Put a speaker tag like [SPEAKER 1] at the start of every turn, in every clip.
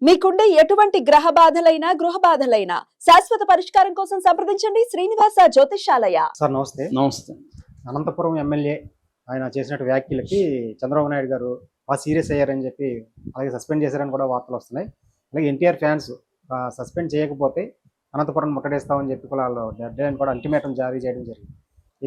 [SPEAKER 1] మీకుండే ఎటువంటి గ్రహ బాధలైనా గృహ బాధలైనా శాశ్వత పరిష్కారం కోసం సంప్రదించండి శ్రీనివాస జ్యోతిష్యాలయ.
[SPEAKER 2] సార్ నమస్తే.
[SPEAKER 3] నమస్తే.
[SPEAKER 2] అనంతపురం ఎమ్మెల్యే ఆయన చేసినట్టు వ్యాఖ్యలకి చంద్రబాబు నాయుడు గారు బాగా సీరియస్ అయ్యారని చెప్పి అలాగే సస్పెండ్ చేశారని కూడా వార్తలు వస్తున్నాయి. అలాగే ఎన్టీఆర్ ఫ్యాన్స్ సస్పెండ్ చేయకపోతే అనంతపురం ముట్టడేస్తామని చెప్పి కూడా వాళ్ళు డెడ్ లైన్ కూడా అల్టిమేటం జారీ చేయడం జరిగింది.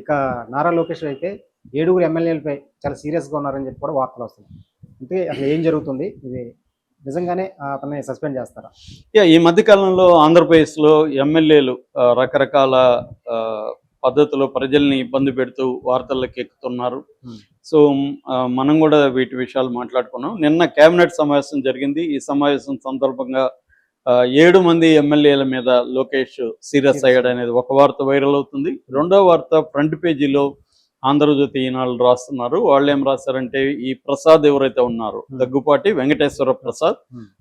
[SPEAKER 2] ఇక నారా లోకేష్ అయితే 7 ఎమ్మెల్యేలపై చాలా సీరియస్గా ఉన్నారని చెప్పి కూడా వార్తలు వస్తున్నాయి. అంటే అసలు ఏం జరుగుతుంది, ఇది నిజంగానే అతన్ని సస్పెండ్ చేస్తారా?
[SPEAKER 3] ఈ మధ్య కాలంలో ఆంధ్రప్రదేశ్లో ఎమ్మెల్యేలు రకరకాల పద్ధతిలో ప్రజల్ని ఇబ్బంది పెడుతూ వార్తల్లోకి ఎక్కుతున్నారు. సో మనం కూడా వీటి విషయాలు మాట్లాడుకున్నాం. నిన్న కేబినెట్ సమావేశం జరిగింది. ఈ సమావేశం సందర్భంగా 7 మంది ఎమ్మెల్యేల మీద లోకేష్ సీరియస్ అయ్యాడు అనేది ఒక వార్త వైరల్ అవుతుంది. రెండో వార్త ఫ్రంట్ పేజీలో ఆంధ్రజ్యోతి ఈనాళ్ళు రాస్తున్నారు. వాళ్ళు ఏం రాశారంటే, ఈ ప్రసాద్ ఎవరైతే ఉన్నారో దగ్గుపాటి వెంకటేశ్వర ప్రసాద్,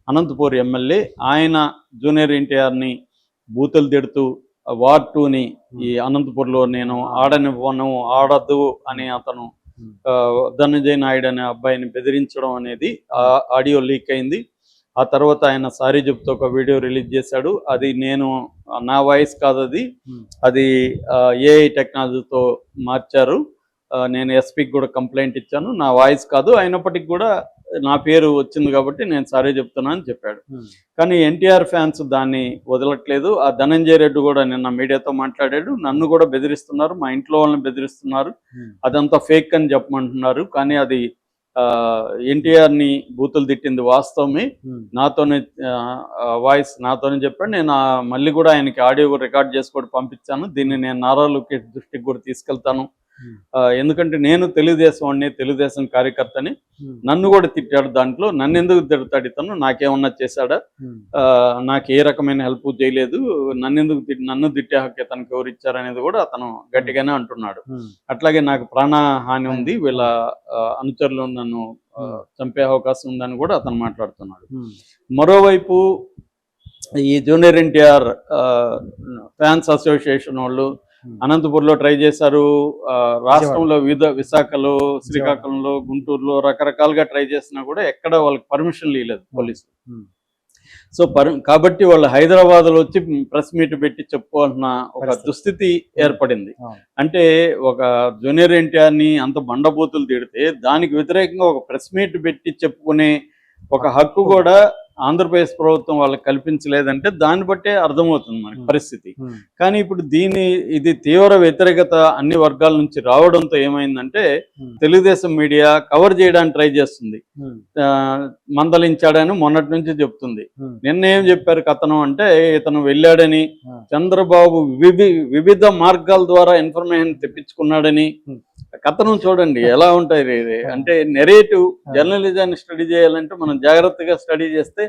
[SPEAKER 3] అనంతపూర్ ఎమ్మెల్యే, ఆయన జూనియర్ ఎన్టీఆర్ని బూతులు తిడుతూ వార్ 2ని ఈ అనంతపూర్లో నేను ఆడనివ్వను, ఆడద్దు అని అతను ధనంజయ్ నాయుడు అనే అబ్బాయిని బెదిరించడం అనేది ఆడియో లీక్ అయింది. ఆ తర్వాత ఆయన సారీ చెప్తూ ఒక వీడియో రిలీజ్ చేశాడు. అది నా వాయిస్ కాదు, అది ఏఐ టెక్నాలజీతో మార్చారు, నేను ఎస్పీకి కూడా కంప్లైంట్ ఇచ్చాను, నా వాయిస్ కాదు, అయినప్పటికీ కూడా నా పేరు వచ్చింది కాబట్టి నేను సారీ చెప్తున్నా అని చెప్పాడు. కానీ ఎన్టీఆర్ ఫ్యాన్స్ దాన్ని వదలట్లేదు. ఆ ధనంజయ రెడ్డి కూడా నిన్న మీడియాతో మాట్లాడాడు, నన్ను కూడా బెదిరిస్తున్నారు, మా ఇంట్లో వాళ్ళని బెదిరిస్తున్నారు, అదంతా ఫేక్ అని చెప్పమంటున్నారు, కానీ అది ఎన్టీఆర్ని బూతులు తిట్టింది వాస్తవమే, నాతోనే వాయిస్ నాతోనే చెప్పాడు, నేను మళ్ళీ కూడా ఆయనకి ఆడియో రికార్డ్ చేసి కూడా పంపించాను, దీన్ని నేను నారా లోకేష్ దృష్టికి కూడా తీసుకెళ్తాను, ఎందుకంటే నేను తెలుగుదేశం కార్యకర్తని, నన్ను కూడా తిట్టాడు, దాంట్లో నన్ను ఎందుకు తిడతాడు ఇతను, నాకేమన్నా చేశాడా, నాకు ఏ రకమైన హెల్ప్ చేయలేదు, నన్ను తిట్టే హక్కు ఇతనికి ఎవరు ఇచ్చారనేది కూడా అతను గట్టిగానే అంటున్నాడు. అట్లాగే నాకు ప్రాణహాని ఉంది, వీళ్ళ అనుచరులు నన్ను చంపే అవకాశం ఉందని కూడా అతను మాట్లాడుతున్నాడు. మరోవైపు ఈ జూనియర్ ఎన్టీఆర్ ఫ్యాన్స్ అసోసియేషన్ వాళ్ళు అనంతపూర్లో ట్రై చేశారు, రాష్ట్రంలో విశాఖలో, శ్రీకాకుళంలో, గుంటూరులో రకరకాలుగా ట్రై చేసినా కూడా ఎక్కడ వాళ్ళకి పర్మిషన్లు ఇవ్వలేదు పోలీసులు. సో కాబట్టి వాళ్ళు హైదరాబాద్లో వచ్చి ప్రెస్ మీట్ పెట్టి చెప్పుకోవాల్సిన ఒక దుస్థితి ఏర్పడింది. అంటే ఒక జూనియర్ ఎన్టీఆర్ని అంత బండబూతులు తిడితే దానికి వ్యతిరేకంగా ఒక ప్రెస్ మీట్ పెట్టి చెప్పుకునే ఒక హక్కు కూడా ఆంధ్రప్రదేశ్ ప్రభుత్వం వాళ్ళకి కల్పించలేదంటే దాన్ని బట్టే అర్థమవుతుంది మనకి పరిస్థితి. కానీ ఇప్పుడు ఇది తీవ్ర వ్యతిరేకత అన్ని వర్గాల నుంచి రావడంతో ఏమైందంటే తెలుగుదేశం మీడియా కవర్ చేయడానికి ట్రై చేస్తుంది. మందలించాడని మొన్నటి నుంచి చెప్తుంది. నిన్న ఏం చెప్పారు కథనం అంటే, ఇతను వెళ్ళాడని, చంద్రబాబు వివిధ మార్గాల ద్వారా ఇన్ఫర్మేషన్ తెప్పించుకున్నాడని. కథనం చూడండి ఎలా ఉంటాయి. అంటే నెరేటివ్ జర్నలిజాన్ని స్టడీ చేయాలంటే మనం జాగ్రత్తగా స్టడీ చేస్తే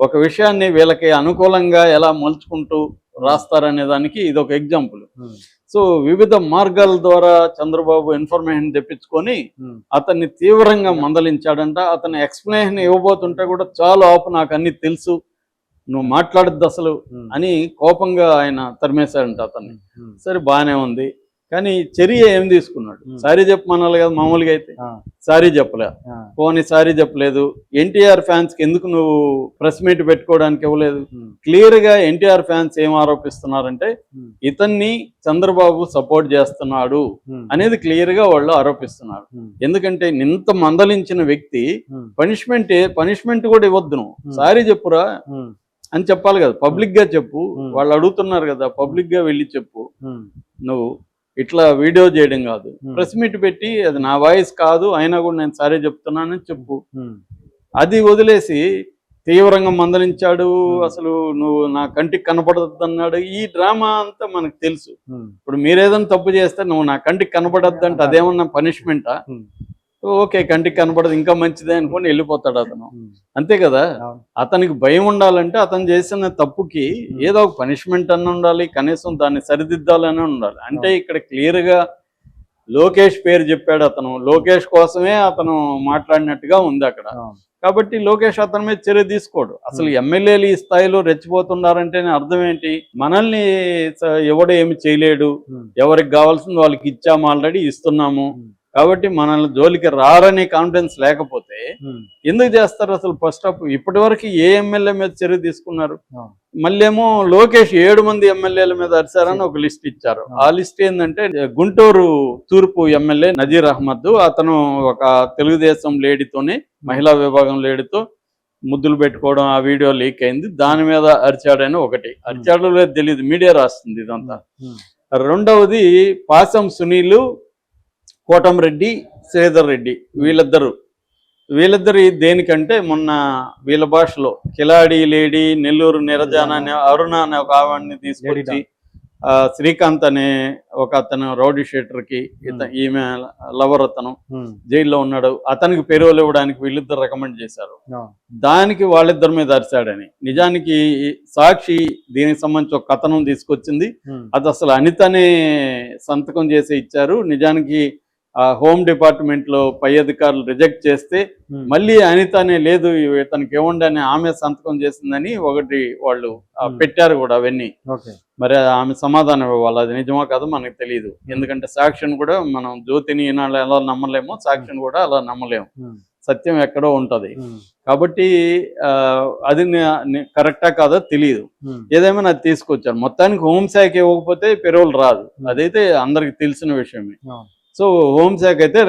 [SPEAKER 3] ఒక విషయాన్ని వీళ్ళకి అనుకూలంగా ఎలా మలుచుకుంటూ రాస్తారనే దానికి ఇది ఒక ఎగ్జాంపుల్. సో వివిధ మార్గాల ద్వారా చంద్రబాబు ఇన్ఫర్మేషన్ తెప్పించుకొని అతన్ని తీవ్రంగా మందలించాడంట. అతను ఎక్స్ప్లెనేషన్ ఇవ్వబోతుంటే కూడా చాలా నాకు అన్ని తెలుసు, నువ్వు మాట్లాడద్దు అసలు అని కోపంగా ఆయన తరిమేశాడంట అతన్ని. సరే బాగానే ఉంది, కానీ చర్య ఏం తీసుకున్నాడు? సారీ చెప్పమనాలి కదా మామూలుగా అయితే, సారీ చెప్పలే, పోనీ సారీ చెప్పలేదు. ఎన్టీఆర్ ఫ్యాన్స్ కి ఎందుకు నువ్వు ప్రెస్ మీట్ పెట్టుకోవడానికి ఇవ్వలేదు? క్లియర్ గా ఎన్టీఆర్ ఫ్యాన్స్ ఏం ఆరోపిస్తున్నారంటే ఇతన్ని చంద్రబాబు సపోర్ట్ చేస్తున్నాడు అనేది క్లియర్ గా వాళ్ళు ఆరోపిస్తున్నారు. ఎందుకంటే ఇంత మందలించిన వ్యక్తి పనిష్మెంట్ కూడా ఇవ్వద్దు, నువ్వు సారీ చెప్పురా అని చెప్పాలి కదా, పబ్లిక్ గా చెప్పు. వాళ్ళు అడుగుతున్నారు కదా, పబ్లిక్ గా వెళ్ళి చెప్పు. నువ్వు ఇట్లా వీడియో చేయడం కాదు, ప్రెస్ మీట్ పెట్టి అది నా వాయిస్ కాదు అయినా కూడా నేను సారీ చెప్తున్నానని చెప్పు. అది వదిలేసి తీవ్రంగా మందలించాడు, అసలు నువ్వు నా కంటికి కనపడద్దు అన్నాడు. ఈ డ్రామా అంతా మనకు తెలుసు. ఇప్పుడు మీరేదైనా తప్పు చేస్తే నువ్వు నా కంటికి కనపడద్దు అంటే అదేమన్నా పనిష్మెంటా? ఓకే, కంటికి కనపడదు ఇంకా మంచిదే అనుకొని వెళ్ళిపోతాడు అతను, అంతే కదా. అతనికి భయం ఉండాలంటే అతను చేసిన తప్పుకి ఏదో ఒక పనిష్మెంట్ అన్న ఉండాలి, కనీసం దాన్ని సరిదిద్దాలని ఉండాలి. అంటే ఇక్కడ క్లియర్ గా లోకేష్ పేరు చెప్పాడు అతను, లోకేష్ కోసమే అతను మాట్లాడినట్టుగా ఉంది అక్కడ. కాబట్టి లోకేష్ అతని మీద చర్య తీసుకోడు. అసలు ఎమ్మెల్యేలు ఈ స్థాయిలో రెచ్చిపోతున్నారంటే అర్థం ఏంటి? మనల్ని ఎవడు ఏమి చేయలేడు, ఎవరికి కావాల్సింది వాళ్ళకి ఇచ్చాము, ఆల్రెడీ ఇస్తున్నాము, కాబట్టి మనల్ని జోలికి రారనే కాన్ఫిడెన్స్ లేకపోతే ఎందుకు చేస్తారు అసలు? ఫస్ట్ ఆఫ్ ఇప్పటి వరకు ఏ ఎమ్మెల్యే మీద చర్య తీసుకున్నారు? మళ్ళీ ఏమో లోకేష్ 7 మంది ఎమ్మెల్యేల మీద అరిచారని ఒక లిస్ట్ ఇచ్చారు. ఆ లిస్ట్ ఏంటంటే గుంటూరు తూర్పు ఎమ్మెల్యే నజీర్ అహ్మద్, అతను ఒక తెలుగుదేశం లేడీతోనే, మహిళా విభాగం లేడీతో ముద్దులు పెట్టుకోవడం, ఆ వీడియో లీక్ అయింది. దాని మీద అరిచాడని ఒకటి. అరిచాడో లేదు తెలియదు, మీడియా రాస్తుంది ఇదంతా. రెండవది పాసం సునీలు, కోటంరెడ్డి, శ్రీధర్ రెడ్డి, వీళ్ళిద్దరు దేనికంటే మొన్న వీళ్ళ భాషలో కిలాడి లేడీ, నెల్లూరు నిరజాన అనే అరుణ అనే ఒక ఆవిడ్ని తీసుకొచ్చి శ్రీకాంత్ అనే ఒక అతను రౌడీ షీటర్కి ఈమె లవర్ అతను జైల్లో ఉన్నాడు, అతనికి పెరోల్ ఇవ్వడానికి వీళ్ళిద్దరు రికమెండ్ చేశారు. దానికి వాళ్ళిద్దరి మీద అరిచాడని. నిజానికి సాక్షి దీనికి సంబంధించి ఒక కథనం తీసుకొచ్చింది. అది అసలు అనితనే సంతకం చేసి ఇచ్చారు. నిజానికి హోమ్ డిపార్ట్మెంట్ లో పై అధికారులు రిజెక్ట్ చేస్తే మళ్ళీ అనితనే లేదు ఇతనికి ఇవ్వండి అని ఆమె సంతకం చేసిందని ఒకటి వాళ్ళు పెట్టారు కూడా. అవన్నీ మరి ఆమె సమాధానం ఇవ్వాలి, అది నిజమా కాదో మనకు తెలియదు. ఎందుకంటే సాక్ష్యం కూడా మనం జ్యోతిని ఈనాడు ఎలా నమ్మలేమో, సాక్ష్యం కూడా అలా నమ్మలేము. సత్యం ఎక్కడో ఉంటది. కాబట్టి అది కరెక్టా కాదో తెలియదు. ఏదేమైనా అది తీసుకొచ్చారు. మొత్తానికి హోంశాఖ ఇవ్వకపోతే పెరోల్ రాదు, అదైతే అందరికి తెలిసిన విషయమే. సో హోంశాఖ అయితే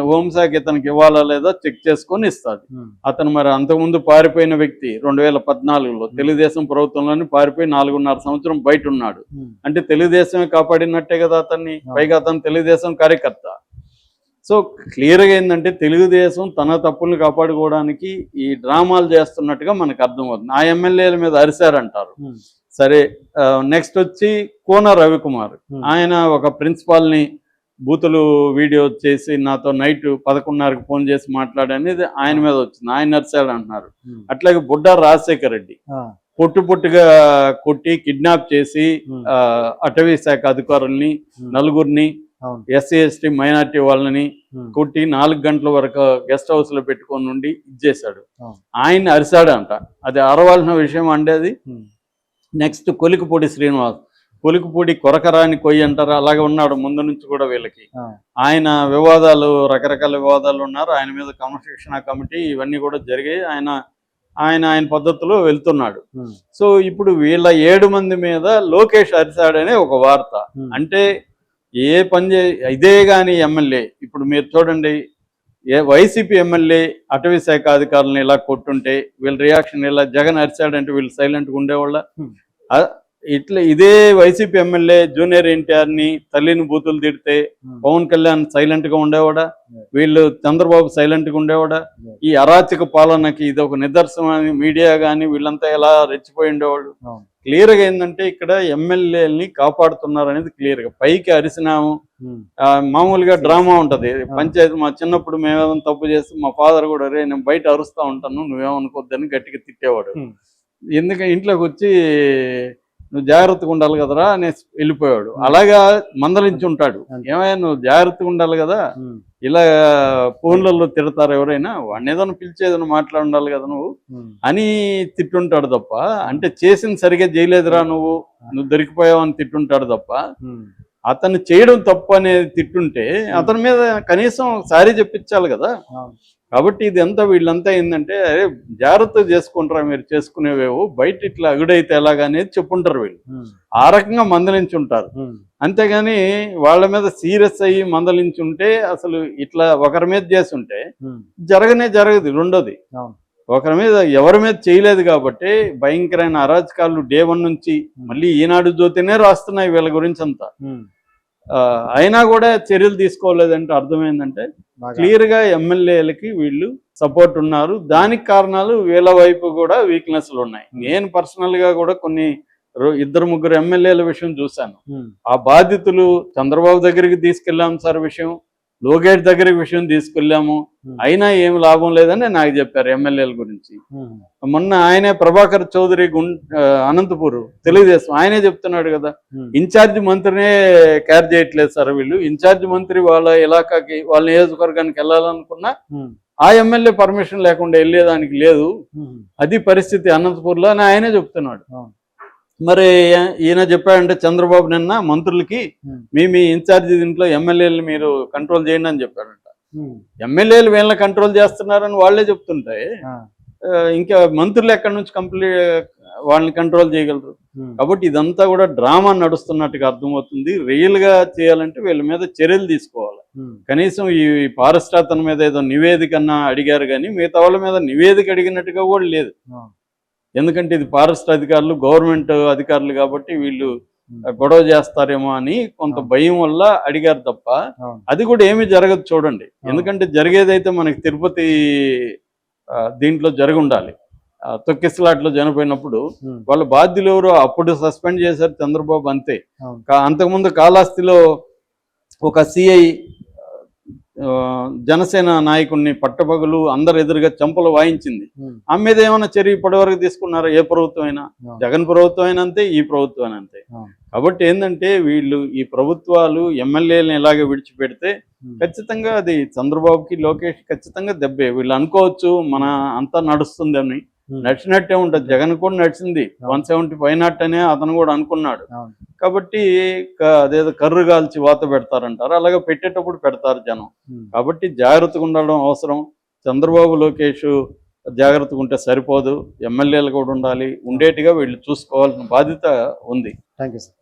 [SPEAKER 3] హోంశాఖ ఇతనికి ఇవ్వాలా లేదా చెక్ చేసుకొని ఇస్తుంది. అతను మరి అంతకుముందు పారిపోయిన వ్యక్తి 2014లో తెలుగుదేశం ప్రభుత్వంలోని పారిపోయి 4.5 సంవత్సరం బయట ఉన్నాడు. అంటే తెలుగుదేశమే కాపాడినట్టే కదా అతన్ని. పైగా అతను తెలుగుదేశం కార్యకర్త. సో క్లియర్గా ఏంటంటే తెలుగుదేశం తన తప్పుల్ని కాపాడుకోవడానికి ఈ డ్రామాలు చేస్తున్నట్టుగా మనకు అర్థమవుతుంది. ఆ ఎమ్మెల్యేల మీద అరిశారంటారు. సరే, నెక్స్ట్ వచ్చి కోన రవికుమార్, ఆయన ఒక ప్రిన్సిపాల్ని బూతులు వీడియో చేసి నాతో నైట్ 11:30కి ఫోన్ చేసి మాట్లాడనేది ఆయన మీద వచ్చింది. ఆయన నరిశాడు అంటున్నారు. అట్లాగే బుడ్డా రాజశేఖర్ రెడ్డి పొట్టుగా కొట్టి కిడ్నాప్ చేసి అటవీ శాఖ అధికారుల్ని నలుగురిని ఎస్సీ ఎస్టీ మైనార్టీ వాళ్ళని కొట్టి 4 గంటల వరకు గెస్ట్ హౌస్ లో పెట్టుకొని నుండి ఇచ్చేశాడు. ఆయన్ని అరిశాడు అంట. అది అరవాల్సిన విషయం అండి అది. నెక్స్ట్ కొలికిపూడి శ్రీనివాస్, కొలికిపూడి కొరకరాని కొయ్యి అంటారు, అలాగే ఉన్నాడు ముందు నుంచి కూడా వీళ్ళకి. ఆయన రకరకాల వివాదాలు ఉన్నారు. ఆయన మీద క్రమశిక్షణ కమిటీ ఇవన్నీ కూడా జరిగాయి. ఆయన పద్ధతిలో వెళ్తున్నాడు. సో ఇప్పుడు వీళ్ళ 7 మంది మీద లోకేష్ అరిశాడనే ఒక వార్త. అంటే ఏ పని ఇదే కానీ ఎమ్మెల్యే, ఇప్పుడు మీరు చూడండి, వైసీపీ ఎమ్మెల్యే అటవీ శాఖ అధికారులను ఇలా కొట్టుంటే వీళ్ళ రియాక్షన్ ఇలా, జగన్ అరిశాడంటే వీళ్ళు సైలెంట్గా ఉండేవాళ్ళ. ఇదే వైసీపీ ఎమ్మెల్యే జూనియర్ ఎన్టీఆర్ని తల్లిని బూతులు తిడితే పవన్ కళ్యాణ్ సైలెంట్గా ఉండేవాడా? వీళ్ళు చంద్రబాబు సైలెంట్గా ఉండేవాడా? ఈ అరాచక పాలనకి ఇది ఒక నిదర్శనం అని మీడియా కానీ వీళ్ళంతా ఎలా రెచ్చిపోయి ఉండేవాళ్ళు. క్లియర్గా ఏంటంటే ఇక్కడ ఎమ్మెల్యేలని కాపాడుతున్నారు అనేది క్లియర్గా. పైకి అరిసినాము, మామూలుగా డ్రామా ఉంటది పంచాయతీ. మా చిన్నప్పుడు మేమేమైనా తప్పు చేస్తే మా ఫాదర్ కూడా రే నేను బయట అరుస్తా ఉంటాను నువ్వేమనుకోద్దని గట్టిగా తిట్టేవాడు. ఎందుకంటే ఇంట్లోకి వచ్చి నువ్వు జాగ్రత్తగా ఉండాలి కదరా అని వెళ్ళిపోయాడు. అలాగా మందలించి ఉంటాడు, ఏమైనా నువ్వు జాగ్రత్తగా ఉండాలి కదా, ఇలా ఫోన్లలో తిడతారు ఎవరైనా, వాడిని ఏదైనా పిలిచి ఏదైనా మాట్లాడి ఉండాలి కదా నువ్వు అని తిట్టుంటాడు తప్ప, అంటే చేసింది సరిగా చేయలేదురా నువ్వు దొరికిపోయావు అని తిట్టుంటాడు తప్ప, అతను చేయడం తప్పు అనేది తిట్టుంటే అతని మీద కనీసం సారీ చెప్పించాలి కదా. కాబట్టి ఇది అంతా వీళ్ళంతా ఏంటంటే అరే జాగ్రత్త చేసుకుంటారా మీరు చేసుకునేవేవో, బయట ఇట్లా అగుడైతే ఎలాగనేది చెప్పుంటారు వీళ్ళు. ఆ రకంగా మందలించి ఉంటారు. అంతేగాని వాళ్ళ మీద సీరియస్ అయ్యి మందలించి ఉంటే, అసలు ఇట్లా ఒకరి మీద చేసి ఉంటే జరగదు. రెండోది, ఒకరి మీద ఎవరి మీద చేయలేదు కాబట్టి భయంకరమైన అరాచకాలు డే 1 నుంచి మళ్ళీ ఈనాడు జ్యోతినే రాస్తున్నాయి వీళ్ళ గురించి అంతా. అయినా కూడా చర్యలు తీసుకోలేదంటే అర్థమైందంటే క్లియర్ గా ఎమ్మెల్యేలకి వీళ్ళు సపోర్ట్ ఉన్నారు. దానికి కారణాలు వీళ్ళ వైపు కూడా వీక్నెస్లు ఉన్నాయి. నేను పర్సనల్ గా కూడా కొన్ని 2-3 ఎమ్మెల్యేల విషయం చూశాను. ఆ బాధితులు చంద్రబాబు దగ్గరికి తీసుకెళ్ళాము సార్ విషయం, లోకేష్ దగ్గరికి విషయం తీసుకెళ్ళాము, అయినా ఏమి లాభం లేదని నాకు చెప్పారు ఎమ్మెల్యేల గురించి. మొన్న ఆయనే ప్రభాకర్ చౌదరి అనంతపూర్ తెలుగుదేశం ఆయనే చెప్తున్నాడు కదా, ఇన్ఛార్జ్ మంత్రినే కేర్ చేయట్లేదు సార్ వీళ్ళు. ఇన్ఛార్జ్ మంత్రి వాళ్ళ ఇలాకాకి వాళ్ళ నియోజకవర్గానికి వెళ్ళాలనుకున్నా ఆ ఎమ్మెల్యే పర్మిషన్ లేకుండా వెళ్ళేదానికి లేదు, అది పరిస్థితి అనంతపూర్లో అని ఆయనే చెప్తున్నాడు. మరి ఈయన చెప్పాడంటే చంద్రబాబు నిన్న మంత్రులకి మీ ఇన్ఛార్జి దీంట్లో ఎమ్మెల్యేలు మీరు కంట్రోల్ చేయండి అని చెప్పాడంట. ఎమ్మెల్యేలు వీళ్ళని కంట్రోల్ చేస్తున్నారని వాళ్ళే చెప్తుంటే ఇంకా మంత్రులు ఎక్కడి నుంచి వాళ్ళని కంట్రోల్ చేయగలరు? కాబట్టి ఇదంతా కూడా డ్రామా నడుస్తున్నట్టుగా అర్థమవుతుంది. రియల్ గా చేయాలంటే వీళ్ళ మీద చర్యలు తీసుకోవాలి. కనీసం ఈ ఫారెస్ట్ అతని మీద ఏదో నివేదిక అన్నా అడిగారు, కానీ మిగతా వాళ్ళ మీద నివేదిక అడిగినట్టుగా కూడా లేదు. ఎందుకంటే ఇది ఫారెస్ట్ అధికారులు, గవర్నమెంట్ అధికారులు కాబట్టి వీళ్ళు గొడవ చేస్తారేమో అని కొంత భయం వల్ల అడిగారు తప్ప అది కూడా ఏమీ జరగదు చూడండి. ఎందుకంటే జరిగేదైతే మనకి తిరుపతి దీంట్లో జరిగి ఉండాలి. తొక్కిసలాట్లో చనిపోయినప్పుడు వాళ్ళ బాధ్యులు ఎవరు అప్పుడు సస్పెండ్ చేశారు చంద్రబాబు, అంతే. అంతకుముందు కాళహస్తిలో ఒక సిఐ జనసేన నాయకుడిని పట్టపగలు అందరు ఎదురుగా చెంపలు వాయించింది. ఆమె మీద ఏమైనా చర్య ఇప్పటివరకు తీసుకున్నారా? ఏ ప్రభుత్వం అయినా, జగన్ ప్రభుత్వం అయినా అంతే, ఈ ప్రభుత్వం అయినా అంతే. కాబట్టి ఏంటంటే వీళ్ళు ఈ ప్రభుత్వాలు ఎమ్మెల్యేలను ఇలాగే విడిచిపెడితే ఖచ్చితంగా అది చంద్రబాబుకి, లోకేష్ ఖచ్చితంగా దెబ్బే. వీళ్ళు అనుకోవచ్చు మన అంతా నడుస్తుందని, నడిచినట్టే ఉంటుంది. జగన్ కూడా నడిచింది 175 అనే అతను కూడా అనుకున్నాడు. కాబట్టి అదేదో కర్రు కాల్చి వాత పెడతారంటారు, అలాగే పెట్టేటప్పుడు పెడతారు జనం. కాబట్టి జాగ్రత్తగా ఉండడం అవసరం. చంద్రబాబు, లోకేష్ జాగ్రత్తగా ఉంటే సరిపోదు, ఎమ్మెల్యేలు కూడా ఉండాలి. ఉండేట్టుగా వీళ్ళు చూసుకోవాల్సిన బాధ్యత ఉంది.
[SPEAKER 2] Thank you sir.